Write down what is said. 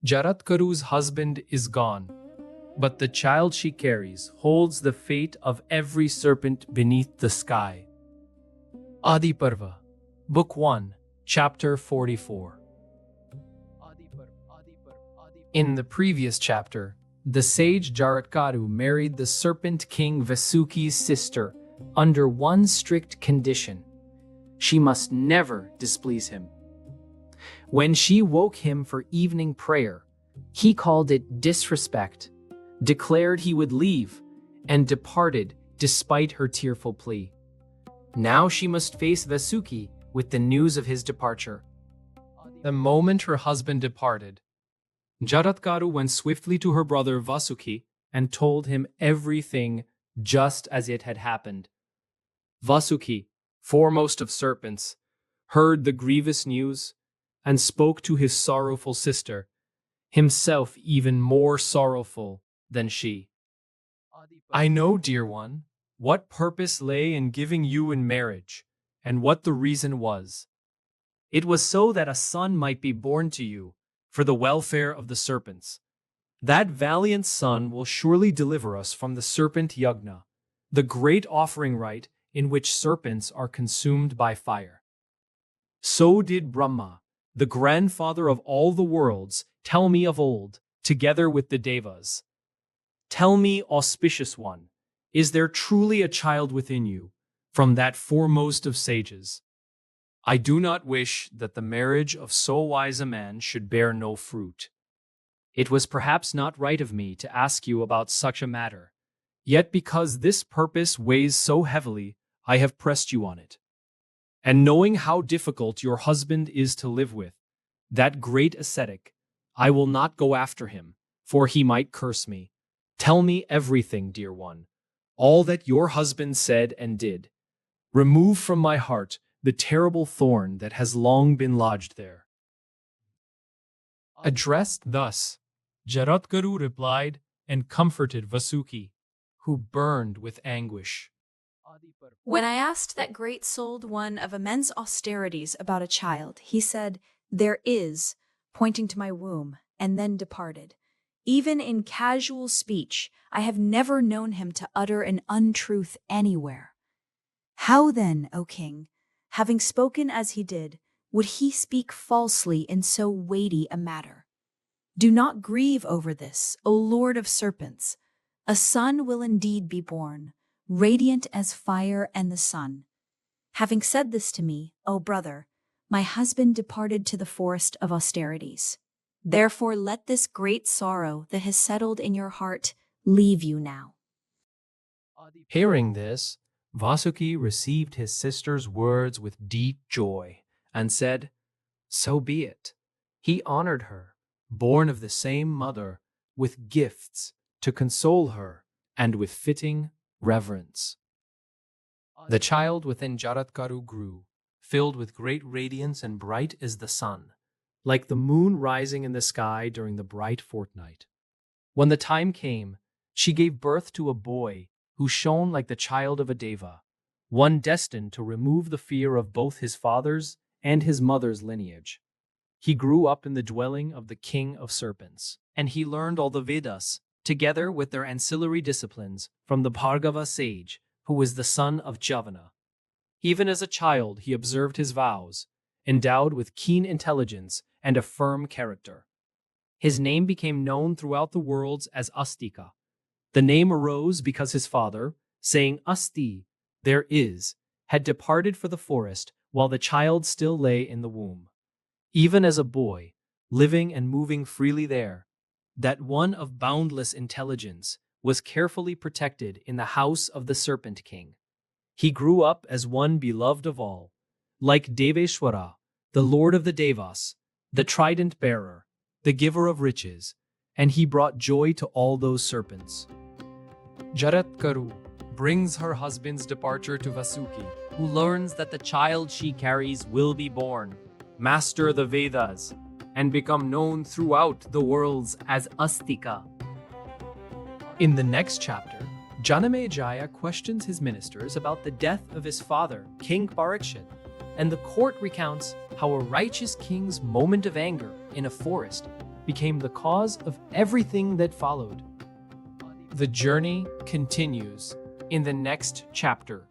Jaratkaru's husband is gone, but the child she carries holds the fate of every serpent beneath the sky. Adi Parva, Book 1, Chapter 44. In the previous chapter, the sage Jaratkaru married the serpent-king Vasuki's sister under one strict condition: she must never displease him. When she woke him for evening prayer, he called it disrespect, declared he would leave, and departed despite her tearful plea. Now she must face Vasuki with the news of his departure. The moment her husband departed, Jaratkaru went swiftly to her brother Vasuki and told him everything just as it had happened. Vasuki, foremost of serpents, heard the grievous news and spoke to his sorrowful sister, himself even more sorrowful than she. I know, dear one, what purpose lay in giving you in marriage, and what the reason was. It was so that a son might be born to you, for the welfare of the serpents. That valiant son will surely deliver us from the serpent yagna, the great offering rite in which serpents are consumed by fire. So did Brahma, the grandfather of all the worlds, tell me of old, together with the Devas. Tell me, auspicious one, is there truly a child within you, from that foremost of sages? I do not wish that the marriage of so wise a man should bear no fruit. It was perhaps not right of me to ask you about such a matter, yet because this purpose weighs so heavily, I have pressed you on it. And knowing how difficult your husband is to live with, that great ascetic, I will not go after him, for he might curse me. Tell me everything, dear one, all that your husband said and did. Remove from my heart the terrible thorn that has long been lodged there. Addressed thus, Jaratkaru replied and comforted Vasuki, who burned with anguish. When I asked that great-souled one of immense austerities about a child, he said, "There is," pointing to my womb, and then departed. Even in casual speech, I have never known him to utter an untruth anywhere. How then, O king, having spoken as he did, would he speak falsely in so weighty a matter? Do not grieve over this, O Lord of serpents. A son will indeed be born, radiant as fire and the sun. Having said this to me, O brother, my husband departed to the forest of austerities. Therefore let this great sorrow that has settled in your heart leave you now. Hearing this, Vasuki received his sister's words with deep joy and said, "So be it." He honored her, born of the same mother, with gifts to console her and with fitting reverence. The child within Jaratkaru grew, filled with great radiance and bright as the sun, like the moon rising in the sky during the bright fortnight. When the time came, she gave birth to a boy who shone like the child of a deva, one destined to remove the fear of both his father's and his mother's lineage. He grew up in the dwelling of the king of serpents, and he learned all the Vedas, together with their ancillary disciplines, from the Bhargava sage, who was the son of Javana. Even as a child, he observed his vows, endowed with keen intelligence and a firm character. His name became known throughout the worlds as Astika. The name arose because his father, saying asti, there is, had departed for the forest while the child still lay in the womb. Even as a boy, living and moving freely there, that one of boundless intelligence was carefully protected in the house of the serpent-king. He grew up as one beloved of all, like Deveshwara, the lord of the Devas, the trident bearer, the giver of riches, and he brought joy to all those serpents. Jaratkaru brings her husband's departure to Vasuki, who learns that the child she carries will be born, master the Vedas, and become known throughout the worlds as Astika. In the next chapter, Janamejaya questions his ministers about the death of his father, King Parikshit, and the court recounts how a righteous king's moment of anger in a forest became the cause of everything that followed. The journey continues in the next chapter.